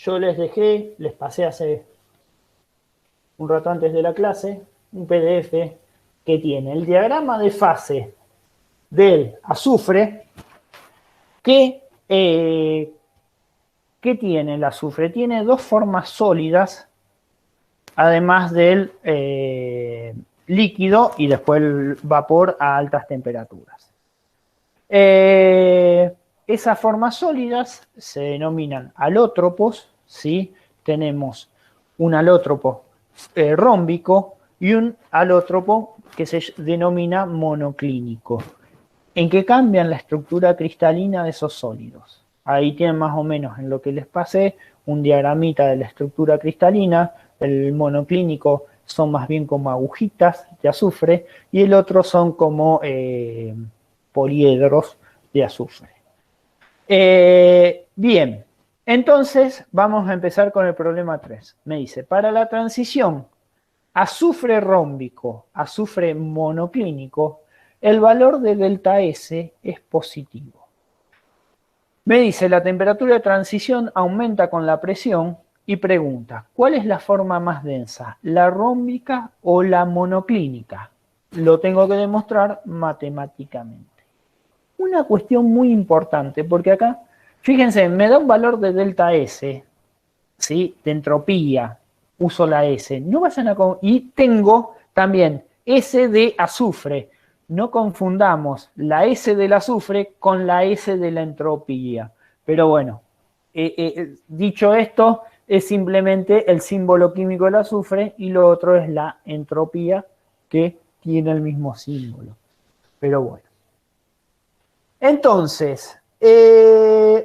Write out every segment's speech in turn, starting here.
yo les pasé hace un rato antes de la clase, un PDF que tiene el diagrama de fase del azufre. ¿Qué tiene el azufre? Tiene dos formas sólidas, además del líquido y después el vapor a altas temperaturas. Esas formas sólidas se denominan alótropos, ¿sí? Tenemos un alótropo rómbico y un alótropo que se denomina monoclínico, en que cambian la estructura cristalina de esos sólidos. Ahí tienen más o menos en lo que les pasé un diagramita de la estructura cristalina. El monoclínico son más bien como agujitas de azufre y el otro son como poliedros de azufre. Bien, entonces vamos a empezar con el problema 3. Me dice, para la transición azufre rómbico, azufre monoclínico, el valor de delta S es positivo. Me dice, la temperatura de transición aumenta con la presión y pregunta, ¿cuál es la forma más densa, la rómbica o la monoclínica? Lo tengo que demostrar matemáticamente. Una cuestión muy importante, porque acá, fíjense, me da un valor de delta S, ¿sí? De entropía, uso la S. No vayan a... Y tengo también S de azufre. No confundamos la S del azufre con la S de la entropía. Pero bueno, dicho esto, es simplemente el símbolo químico del azufre y lo otro es la entropía que tiene el mismo símbolo. Pero bueno. Entonces,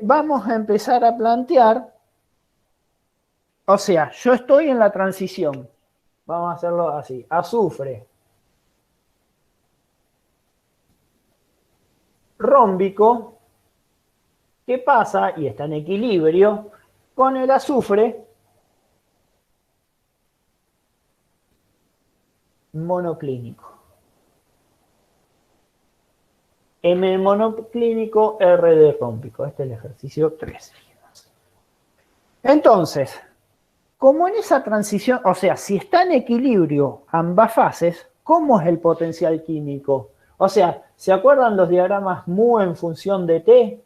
vamos a empezar a plantear, o sea, yo estoy en la transición, vamos a hacerlo así, azufre rómbico, ¿qué pasa? Y está en equilibrio con el azufre monoclínico. M monoclínico, R de rómbico. Este es el ejercicio 3. Entonces, como en esa transición, o sea, si está en equilibrio ambas fases, ¿cómo es el potencial químico? O sea, ¿se acuerdan los diagramas mu en función de T?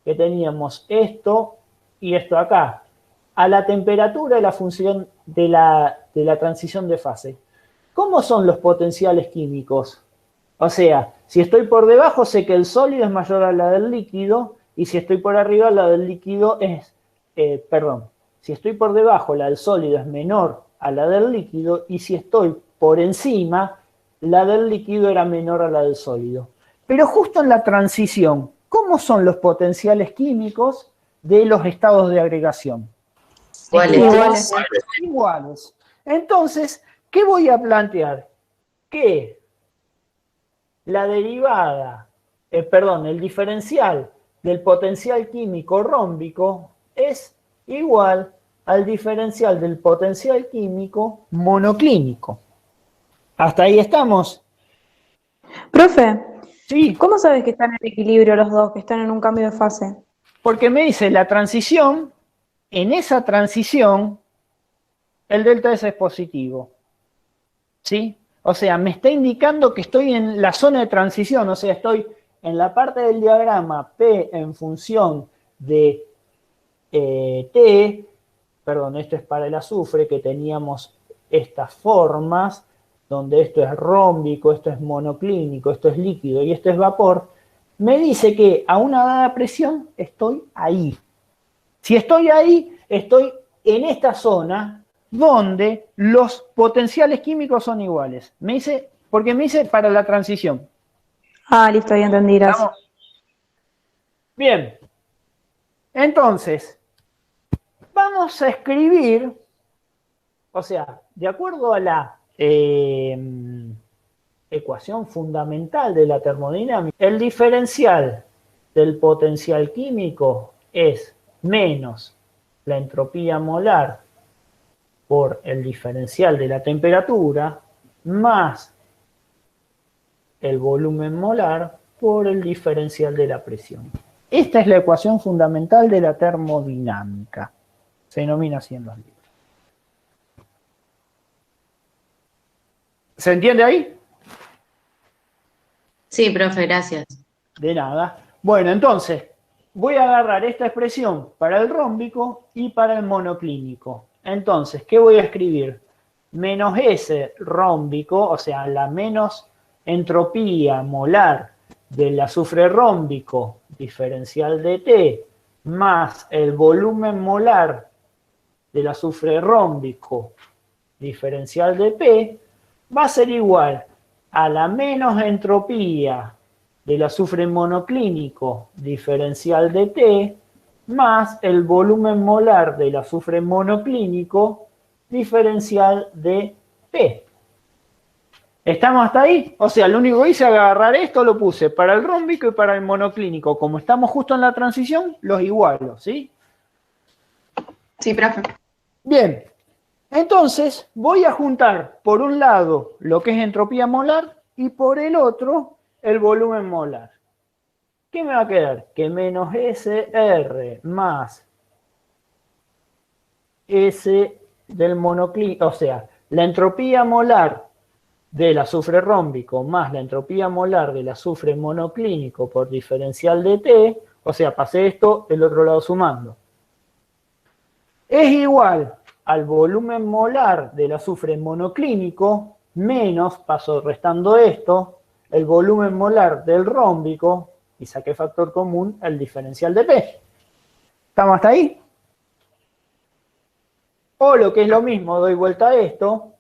Que teníamos esto y esto acá. A la temperatura y la función de la transición de fase. ¿Cómo son los potenciales químicos? O sea, si estoy por debajo sé que el sólido es mayor a la del líquido y si estoy por arriba la del líquido es, si estoy por debajo la del sólido es menor a la del líquido y si estoy por encima la del líquido era menor a la del sólido. Pero justo en la transición, ¿cómo son los potenciales químicos de los estados de agregación? Iguales. Iguales. Entonces, ¿qué voy a plantear? Que la derivada, el diferencial del potencial químico rómbico es igual al diferencial del potencial químico monoclínico. ¿Hasta ahí estamos? Profe, Sí, ¿cómo sabes que están en equilibrio los dos, que están en un cambio de fase? porque me dice la transición, en esa transición, el delta S es positivo. ¿Sí? O sea, me está indicando que estoy en la zona de transición, o sea, estoy en la parte del diagrama P en función de T, perdón, esto es para el azufre, que teníamos estas formas, donde esto es rómbico, esto es monoclínico, esto es líquido y esto es vapor, me dice que a una dada presión estoy ahí. Si estoy ahí, estoy en esta zona donde los potenciales químicos son iguales. Porque me dice para la transición. Ah, listo, ya entendí, gracias. ¿Estamos? Bien. Entonces, vamos a escribir, o sea, de acuerdo a la ecuación fundamental de la termodinámica, el diferencial del potencial químico es menos la entropía molar por el diferencial de la temperatura más el volumen molar por el diferencial de la presión. Esta es la ecuación fundamental de la termodinámica. Se denomina así en los libros. ¿Se entiende ahí? Sí, profe, gracias. De nada. Bueno, entonces, voy a agarrar esta expresión para el rómbico y para el monoclínico. Entonces, ¿qué voy a escribir? Menos S rómbico, o sea, la menos entropía molar del azufre rómbico diferencial de T, más el volumen molar del azufre rómbico diferencial de P, va a ser igual a la menos entropía del azufre monoclínico diferencial de T más el volumen molar del azufre monoclínico diferencial de P. ¿Estamos hasta ahí? O sea, lo único que hice es agarrar esto, lo puse para el rómbico y para el monoclínico. Como estamos justo en la transición, los igualo, ¿sí? Sí, profe. Bien, entonces voy a juntar por un lado lo que es entropía molar y por el otro el volumen molar. ¿Qué me va a quedar? Que menos SR más S del monoclínico, o sea, la entropía molar del azufre rómbico más la entropía molar del azufre monoclínico por diferencial de T, o sea, pasé esto del otro lado sumando, es igual al volumen molar del azufre monoclínico menos, paso restando esto, el volumen molar del rómbico, y saqué factor común, el diferencial de P. ¿Estamos hasta ahí? O lo que es lo mismo, doy vuelta a esto.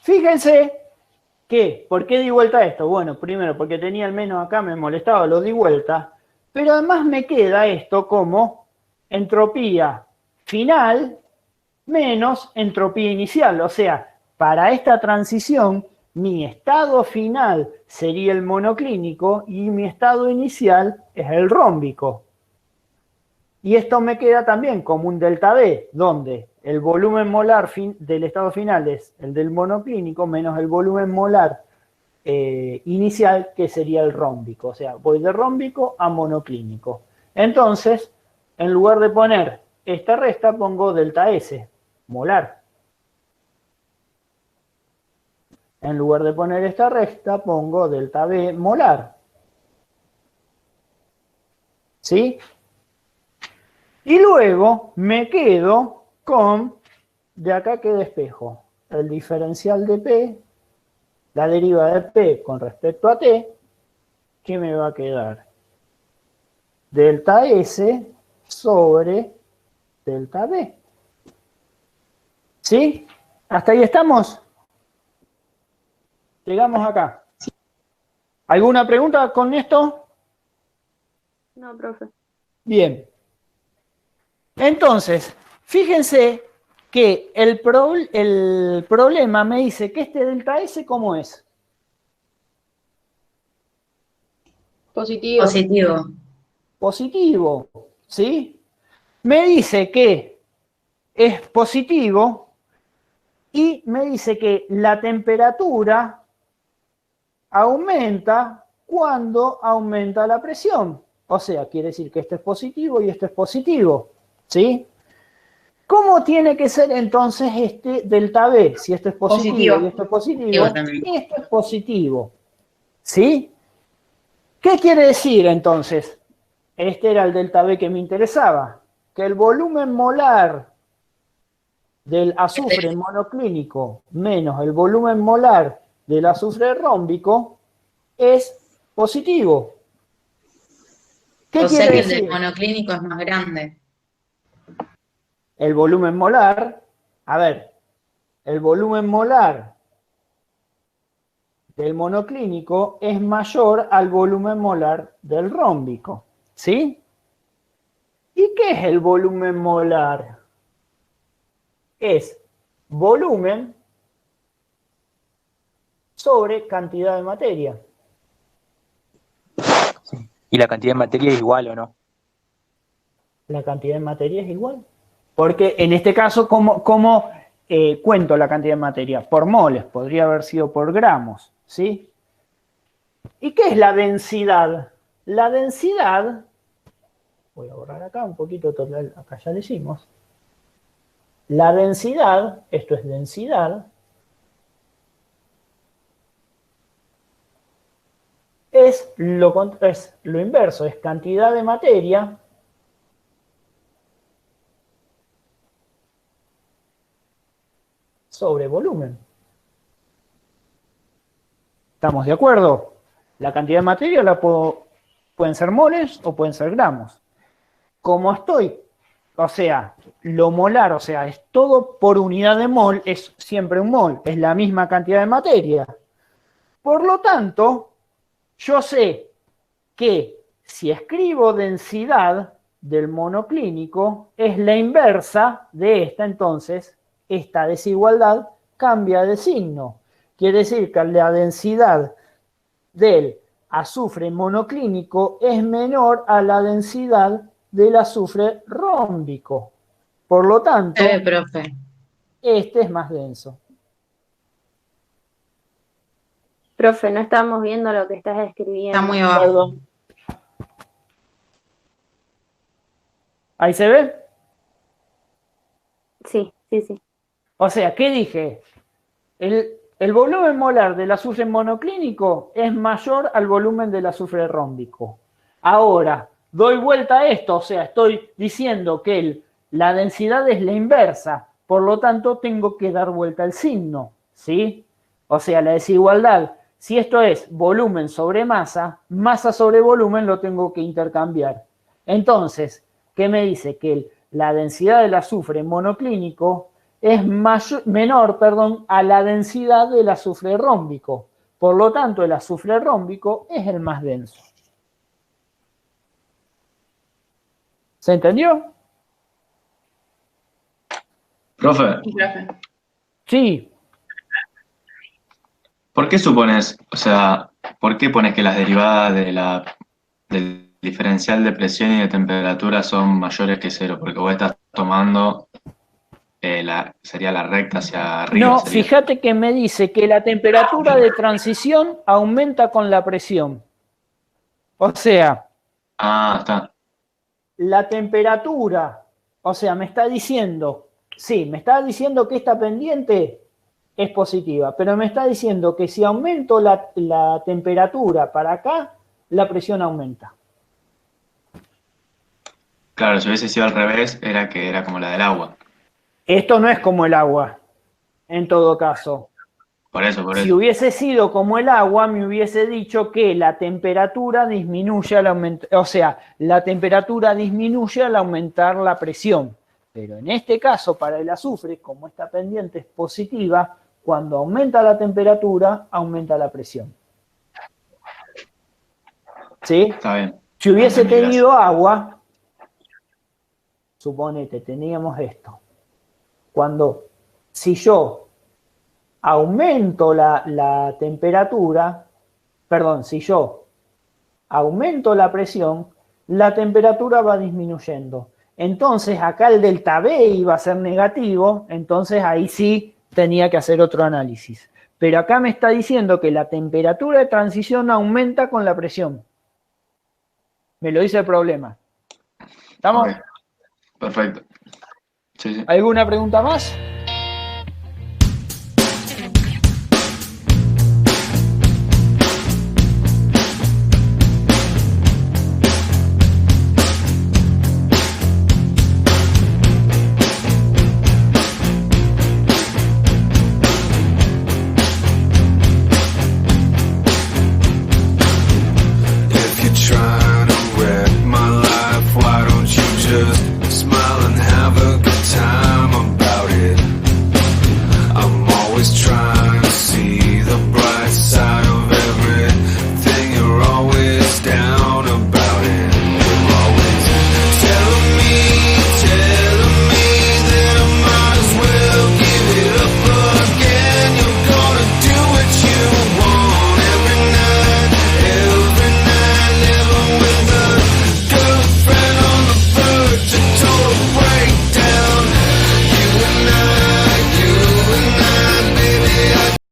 Fíjense que, ¿por qué di vuelta a esto? Bueno, primero porque tenía el menos acá, me molestaba, lo di vuelta, pero además me queda esto como entropía final menos entropía inicial. O sea, para esta transición, mi estado final sería el monoclínico y mi estado inicial es el rómbico. Y esto me queda también como un delta B, donde el volumen molar del estado final es el del monoclínico menos el volumen molar inicial, que sería el rómbico. O sea, voy de rómbico a monoclínico. Entonces, en lugar de poner esta resta, pongo delta S, molar. En lugar de poner esta resta, pongo delta B, molar. ¿Sí? Y luego me quedo con, de acá que despejo, el diferencial de P, la deriva de P con respecto a T, ¿qué me va a quedar? Delta S sobre delta B. ¿Sí? ¿Hasta ahí estamos? Llegamos acá. ¿Alguna pregunta con esto? No, profe. Bien. Entonces, fíjense que el problema me dice que este delta S, ¿cómo es? Positivo. Positivo. Positivo, ¿sí? Me dice que es positivo y me dice que la temperatura aumenta cuando aumenta la presión. O sea, quiere decir que esto es positivo y esto es positivo, ¿sí? ¿Cómo tiene que ser entonces este delta B? Si esto es positivo y esto es positivo, esto es positivo, ¿sí? ¿Qué quiere decir entonces? Este era el delta B que me interesaba, que el volumen molar del azufre monoclínico menos el volumen molar del azufre rómbico es positivo. ¿Qué O sea quiere que el del decir? monoclínico es más grande. El volumen molar, a ver, el volumen molar del monoclínico es mayor al volumen molar del rómbico, ¿sí? ¿Y qué es el volumen molar? Es volumen sobre cantidad de materia. Sí. ¿Y la cantidad de materia es igual o no? la cantidad de materia es igual. Porque en este caso, ¿cómo cuento la cantidad de materia? Por moles, podría haber sido por gramos, ¿sí? ¿Y qué es la densidad? La densidad, voy a borrar acá un poquito, total, acá ya le hicimos. La densidad, esto es densidad, es lo inverso, es cantidad de materia sobre volumen. ¿Estamos de acuerdo? La cantidad de materia pueden ser moles o pueden ser gramos. Como estoy, o sea, lo molar, o sea, es todo por unidad de mol, es siempre un mol, es la misma cantidad de materia. Por lo tanto, yo sé que si escribo densidad del monoclínico, es la inversa de esta, entonces esta desigualdad cambia de signo. Quiere decir que la densidad del azufre monoclínico es menor a la densidad del azufre rómbico. Por lo tanto, profe. este es más denso. Profe, no estamos viendo lo que estás escribiendo. Está muy abajo. Perdón. ¿Ahí se ve? Sí, sí, sí. O sea, ¿qué dije? El volumen molar del azufre monoclínico es mayor al volumen del azufre rómbico. Ahora, doy vuelta a esto, o sea, estoy diciendo que la densidad es la inversa, por lo tanto tengo que dar vuelta al signo, ¿sí? O sea, la desigualdad, si esto es volumen sobre masa, masa sobre volumen lo tengo que intercambiar. Entonces, ¿qué me dice? Que la densidad del azufre monoclínico es menor a la densidad del azufre rómbico. Por lo tanto, el azufre rómbico es el más denso. ¿Se entendió? Profe, Sí. ¿por qué supones, o sea, por qué pones que las derivadas del diferencial de presión y de temperatura son mayores que cero? Porque vos estás tomando, sería la recta hacia arriba. No, Sería. fíjate que me dice que la temperatura de transición aumenta con la presión. O sea, Ah, está. la temperatura, o sea, me está diciendo, sí, me está diciendo que esta pendiente es positiva, pero me está diciendo que si aumento la temperatura para acá, la presión aumenta. Claro, si hubiese sido al revés, era que era como la del agua. Esto no es como el agua, en todo caso. Por eso. Si hubiese sido como el agua, me hubiese dicho que la temperatura disminuye al aumentar, o sea, la temperatura disminuye al aumentar la presión. Pero en este caso, para el azufre, como esta pendiente es positiva, cuando aumenta la temperatura, aumenta la presión. ¿Sí? Está bien. Si hubiese Entendí, tenido agua, suponete, teníamos esto. Si yo aumento la temperatura, perdón, si yo aumento la presión, la temperatura va disminuyendo. Entonces acá el delta B iba a ser negativo, entonces ahí sí tenía que hacer otro análisis. Pero acá me está diciendo que la temperatura de transición aumenta con la presión. Me lo dice el problema. ¿Estamos? Ok. Perfecto. Sí, sí. ¿Alguna pregunta más?